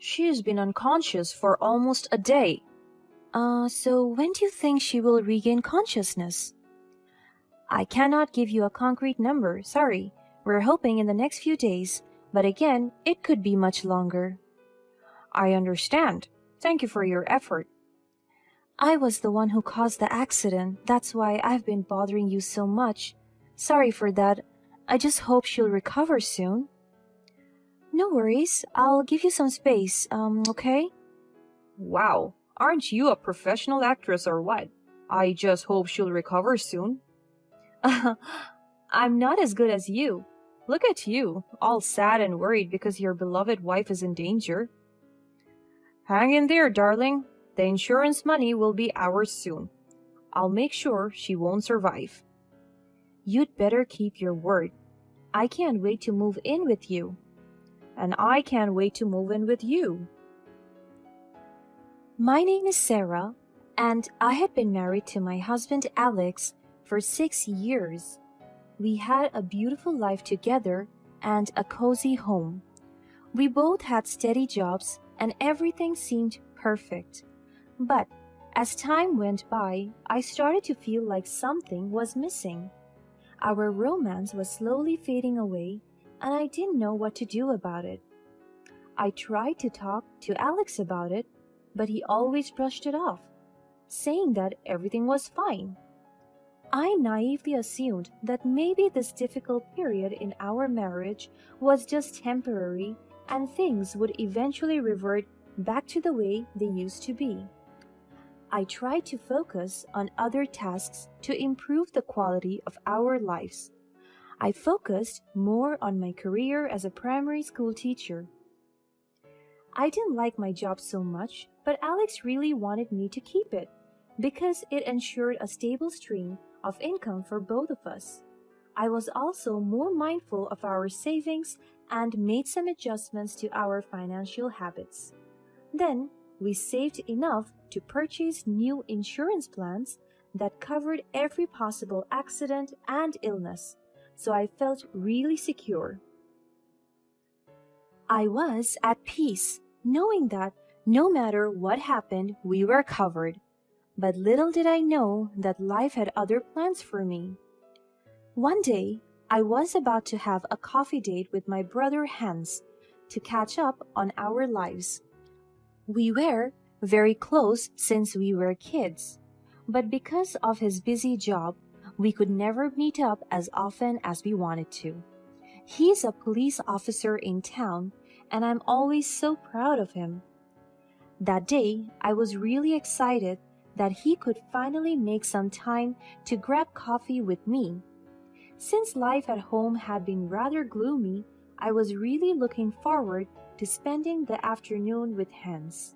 She's been unconscious for almost a day. So when do you think she will regain consciousness? I cannot give you a concrete number, sorry. We're hoping in the next few days, but again, it could be much longer. I understand. Thank you for your effort. I was the one who caused the accident. That's why I've been bothering you so much. Sorry for that. I just hope she'll recover soon. No worries. I'll give you some space, okay? Wow, aren't you a professional actress or what? I just hope she'll recover soon. I'm not as good as you. Look at you, all sad and worried because your beloved wife is in danger. Hang in there, darling. The insurance money will be ours soon. I'll make sure she won't survive. You'd better keep your word. I can't wait to move in with you. And I can't wait to move in with you. My name is Sarah, and I had been married to my husband Alex for 6 years. We had a beautiful life together and a cozy home. We both had steady jobs and everything seemed perfect. But as time went by, I started to feel like something was missing. Our romance was slowly fading away, and I didn't know what to do about it. I tried to talk to Alex about it, but he always brushed it off, saying that everything was fine. I naively assumed that maybe this difficult period in our marriage was just temporary and things would eventually revert back to the way they used to be. I tried to focus on other tasks to improve the quality of our lives. I focused more on my career as a primary school teacher. I didn't like my job so much, but Alex really wanted me to keep it because it ensured a stable stream of income for both of us. I was also more mindful of our savings and made some adjustments to our financial habits. Then, we saved enough to purchase new insurance plans that covered every possible accident and illness, so I felt really secure. I was at peace, knowing that no matter what happened, we were covered. But little did I know that life had other plans for me. One day, I was about to have a coffee date with my brother Hans to catch up on our lives. We were very close since we were kids, but because of his busy job, we could never meet up as often as we wanted to. He's a police officer in town, and I'm always so proud of him. That day, I was really excited that he could finally make some time to grab coffee with me. Since life at home had been rather gloomy, I was really looking forward to spending the afternoon with Hans.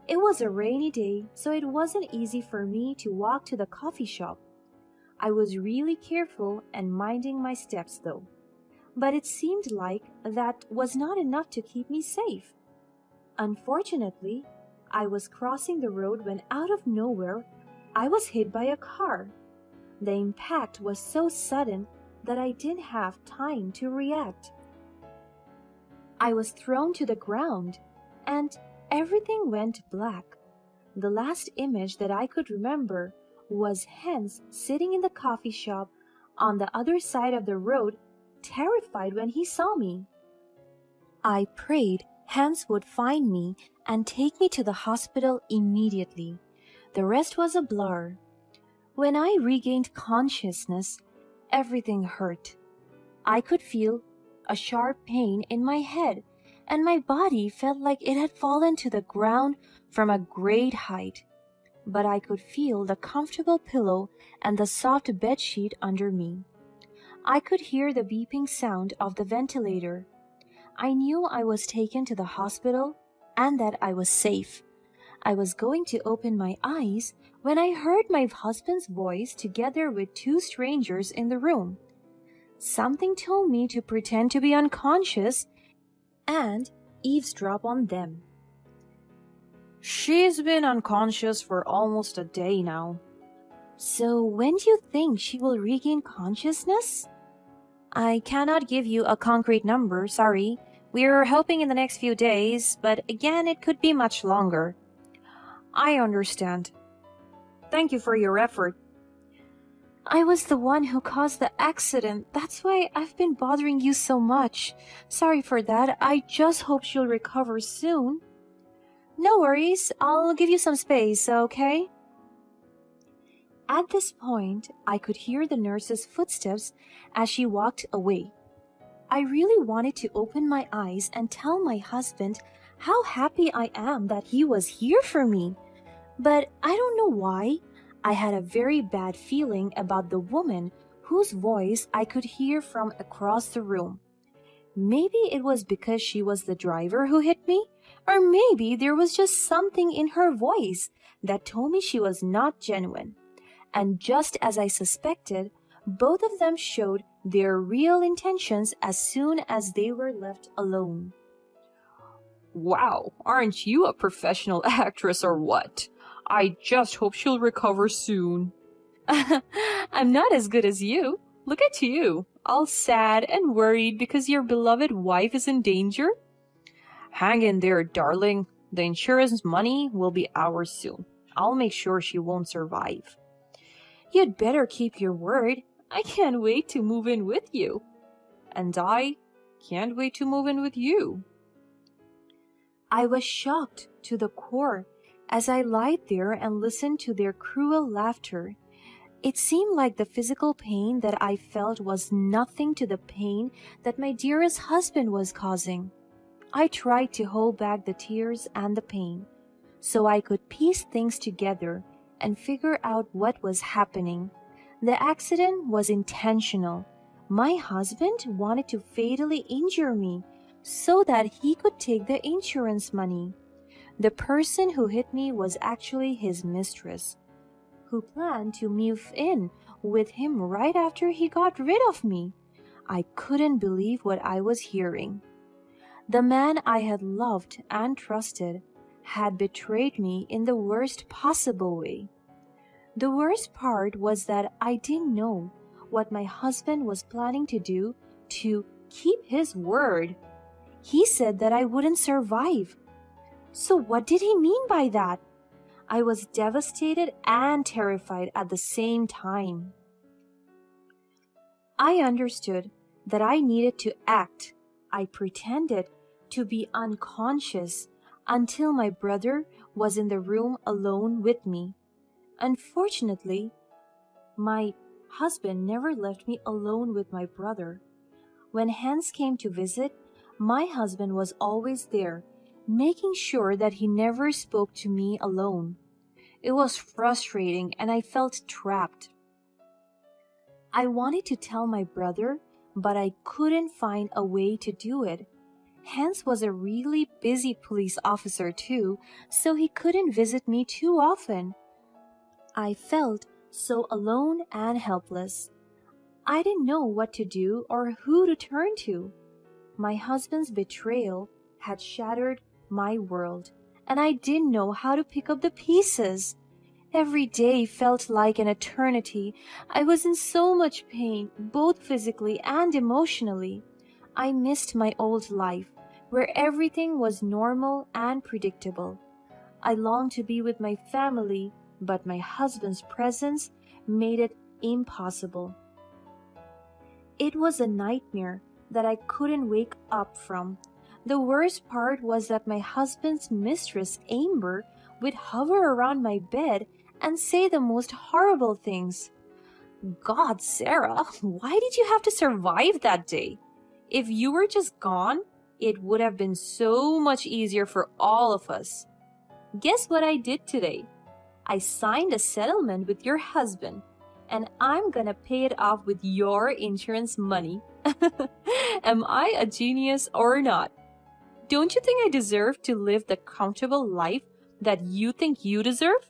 It was a rainy day, so it wasn't easy for me to walk to the coffee shop. I was really careful and minding my steps though. But it seemed like that was not enough to keep me safe. Unfortunately, I was crossing the road when out of nowhere, I was hit by a car. The impact was so sudden that I didn't have time to react. I was thrown to the ground, and everything went black. The last image that I could remember was Hans sitting in the coffee shop on the other side of the road, terrified when he saw me. I prayed Hans would find me and take me to the hospital immediately. The rest was a blur. When I regained consciousness, everything hurt. I could feel a sharp pain in my head, and my body felt like it had fallen to the ground from a great height. But I could feel the comfortable pillow and the soft bedsheet under me. I could hear the beeping sound of the ventilator. I knew I was taken to the hospital and that I was safe. I was going to open my eyes when I heard my husband's voice together with two strangers in the room. Something told me to pretend to be unconscious and eavesdrop on them. She's been unconscious for almost a day now. So when do you think she will regain consciousness? I cannot give you a concrete number, sorry. We're hoping in the next few days, but again, it could be much longer. I understand. Thank you for your effort. I was the one who caused the accident. That's why I've been bothering you so much. Sorry for that. I just hope she'll recover soon. No worries. I'll give you some space, okay? At this point, I could hear the nurse's footsteps as she walked away. I really wanted to open my eyes and tell my husband how happy I am that he was here for me. But I don't know why. I had a very bad feeling about the woman whose voice I could hear from across the room. Maybe it was because she was the driver who hit me, or maybe there was just something in her voice that told me she was not genuine. And just as I suspected, both of them showed their real intentions as soon as they were left alone. Wow, aren't you a professional actress or what? I just hope she'll recover soon. I'm not as good as you. Look at you, all sad and worried because your beloved wife is in danger. Hang in there, darling. The insurance money will be ours soon. I'll make sure she won't survive. You'd better keep your word. I can't wait to move in with you. And I can't wait to move in with you. I was shocked to the core as I lied there and listened to their cruel laughter. It seemed like the physical pain that I felt was nothing to the pain that my dearest husband was causing. I tried to hold back the tears and the pain so I could piece things together and figure out what was happening. The accident was intentional. My husband wanted to fatally injure me so that he could take the insurance money. The person who hit me was actually his mistress, who planned to move in with him right after he got rid of me. I couldn't believe what I was hearing. The man I had loved and trusted had betrayed me in the worst possible way. The worst part was that I didn't know what my husband was planning to do to keep his word. He said that I wouldn't survive. So what did he mean by that? I was devastated and terrified at the same time. I understood that I needed to act. I pretended to be unconscious until my brother was in the room alone with me. Unfortunately, my husband never left me alone with my brother. When Hans came to visit, my husband was always there, making sure that he never spoke to me alone. It was frustrating and I felt trapped. I wanted to tell my brother, but I couldn't find a way to do it. Hans was a really busy police officer too, so he couldn't visit me too often. I felt so alone and helpless. I didn't know what to do or who to turn to. My husband's betrayal had shattered my world, and I didn't know how to pick up the pieces. Every day felt like an eternity. I was in so much pain, both physically and emotionally. I missed my old life, where everything was normal and predictable. I longed to be with my family, but my husband's presence made it impossible. It was a nightmare that I couldn't wake up from. The worst part was that my husband's mistress, Amber, would hover around my bed and say the most horrible things. God, Sarah, why did you have to survive that day? If you were just gone, it would have been so much easier for all of us. Guess what I did today? I signed a settlement with your husband, and I'm gonna pay it off with your insurance money. Am I a genius or not? Don't you think I deserve to live the comfortable life that you think you deserve?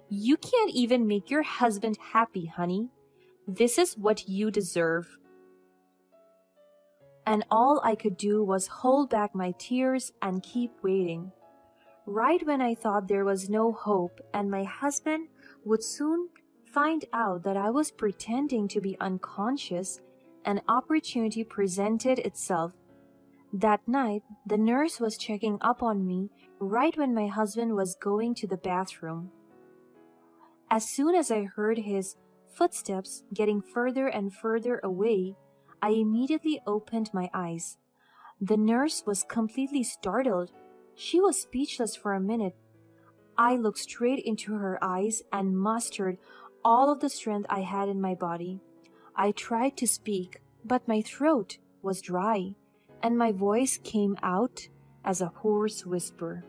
You can't even make your husband happy, honey. This is what you deserve. And all I could do was hold back my tears and keep waiting. Right when I thought there was no hope and my husband would soon find out that I was pretending to be unconscious, an opportunity presented itself. That night, the nurse was checking up on me right when my husband was going to the bathroom. As soon as I heard his footsteps getting further and further away, I immediately opened my eyes. The nurse was completely startled. She was speechless for a minute. I looked straight into her eyes and mustered all of the strength I had in my body. I tried to speak, but my throat was dry, and my voice came out as a hoarse whisper.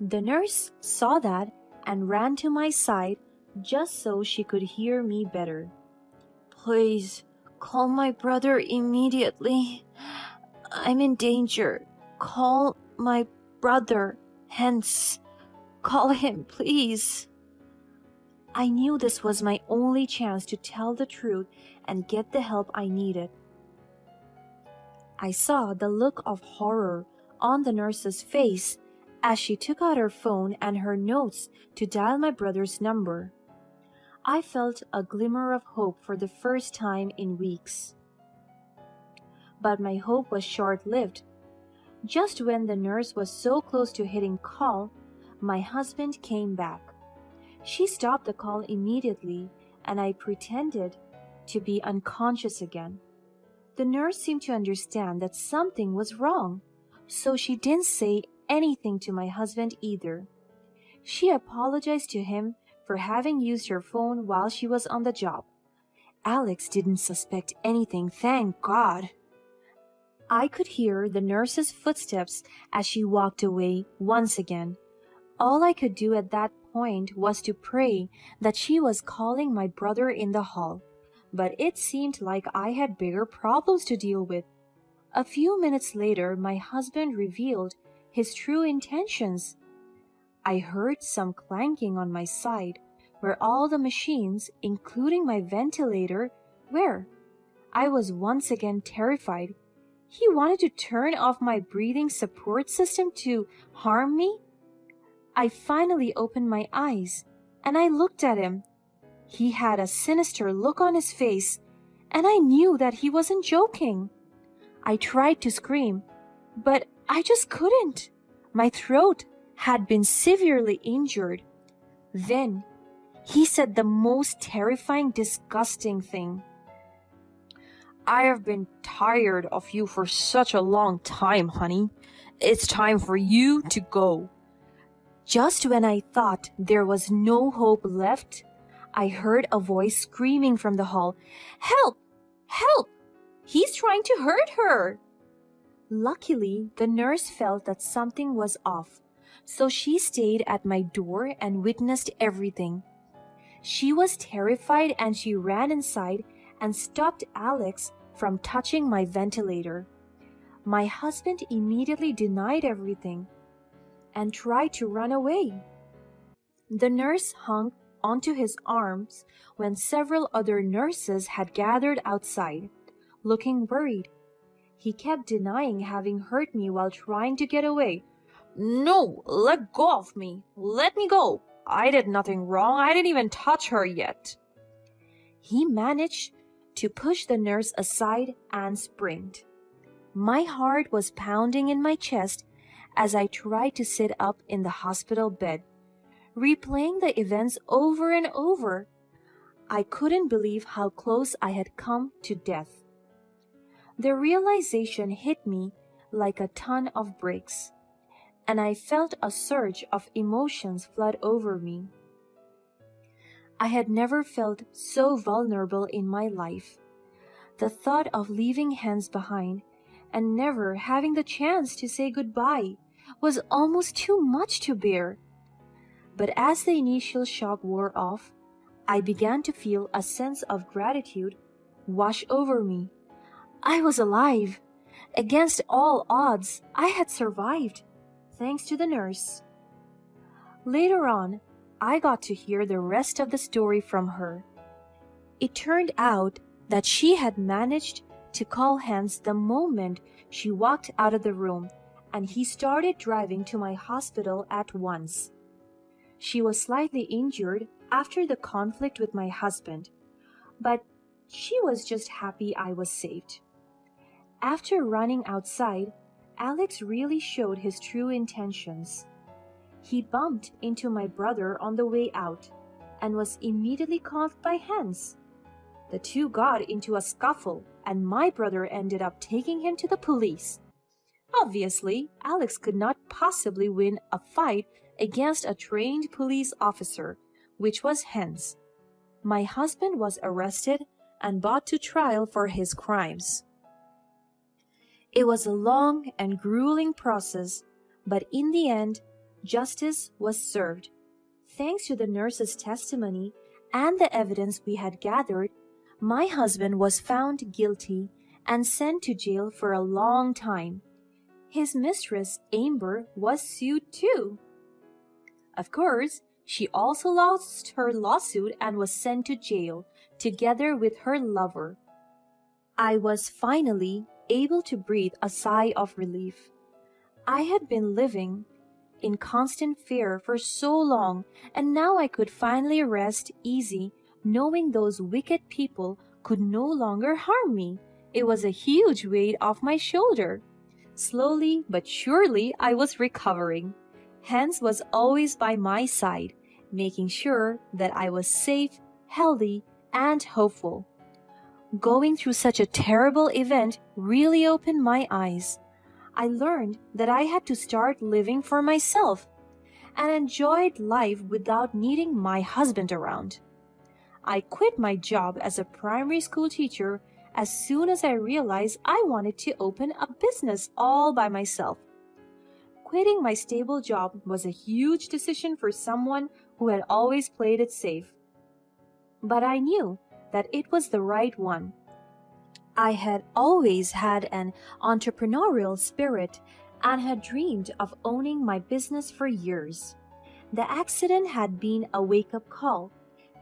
The nurse saw that and ran to my side just so she could hear me better. "Please, call my brother immediately. I'm in danger. Call my brother, hence. Call him, please." I knew this was my only chance to tell the truth and get the help I needed. I saw the look of horror on the nurse's face as she took out her phone and her notes to dial my brother's number. I felt a glimmer of hope for the first time in weeks. But my hope was short-lived. Just when the nurse was so close to hitting call, my husband came back. She stopped the call immediately, and I pretended to be unconscious again. The nurse seemed to understand that something was wrong, so she didn't say anything to my husband either. She apologized to him for having used her phone while she was on the job. Alex didn't suspect anything, thank God. I could hear the nurse's footsteps as she walked away once again. All I could do at that point was to pray that she was calling my brother in the hall, but it seemed like I had bigger problems to deal with. A few minutes later, my husband revealed his true intentions. I heard some clanking on my side, where all the machines, including my ventilator, were. I was once again terrified. He wanted to turn off my breathing support system to harm me? I finally opened my eyes, and I looked at him. He had a sinister look on his face, and I knew that he wasn't joking. I tried to scream, but I just couldn't. My throat had been severely injured. Then he said the most terrifying, disgusting thing. "I have been tired of you for such a long time, honey. It's time for you to go." Just when I thought there was no hope left, I heard a voice screaming from the hall, "Help! Help! He's trying to hurt her!" Luckily, the nurse felt that something was off, so she stayed at my door and witnessed everything. She was terrified and she ran inside and stopped Alex from touching my ventilator. My husband immediately denied everything and tried to run away. The nurse hung onto his arms when several other nurses had gathered outside, looking worried. He kept denying having hurt me while trying to get away. "No, let go of me. Let me go. I did nothing wrong. I didn't even touch her yet." He managed to push the nurse aside and sprint. My heart was pounding in my chest as I tried to sit up in the hospital bed, replaying the events over and over. I couldn't believe how close I had come to death. The realization hit me like a ton of bricks, and I felt a surge of emotions flood over me. I had never felt so vulnerable in my life. The thought of leaving Hans behind and never having the chance to say goodbye was almost too much to bear. But as the initial shock wore off, I began to feel a sense of gratitude wash over me. I was alive. Against all odds, I had survived, thanks to the nurse. Later on, I got to hear the rest of the story from her. It turned out that she had managed to call Hans the moment she walked out of the room, and he started driving to my hospital at once. She was slightly injured after the conflict with my husband, but she was just happy I was saved. After running outside, Alex really showed his true intentions. He bumped into my brother on the way out and was immediately caught by Hans. The two got into a scuffle, and my brother ended up taking him to the police. Obviously, Alex could not possibly win a fight against a trained police officer, which was Hans. My husband was arrested and brought to trial for his crimes. It was a long and grueling process, but in the end, justice was served. Thanks to the nurse's testimony and the evidence we had gathered, my husband was found guilty and sent to jail for a long time. His mistress, Amber, was sued too. Of course, she also lost her lawsuit and was sent to jail, together with her lover. I was finally able to breathe a sigh of relief. I had been living in constant fear for so long, and now I could finally rest easy, knowing those wicked people could no longer harm me. It was a huge weight off my shoulder. Slowly but surely, I was recovering. Hans was always by my side, making sure that I was safe, healthy, and hopeful. Going through such a terrible event really opened my eyes. I learned that I had to start living for myself and enjoyed life without needing my husband around. I quit my job as a primary school teacher as soon as I realized I wanted to open a business all by myself. Quitting my stable job was a huge decision for someone who had always played it safe. But I knew that it was the right one. I had always had an entrepreneurial spirit and had dreamed of owning my business for years. The accident had been a wake-up call,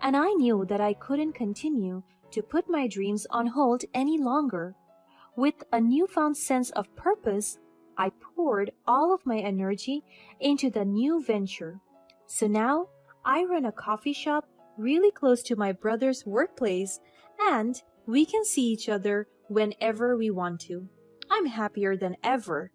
and I knew that I couldn't continue to put my dreams on hold any longer. With a newfound sense of purpose, I poured all of my energy into the new venture. So now, I run a coffee shop really close to my brother's workplace, and we can see each other whenever we want to. I'm happier than ever.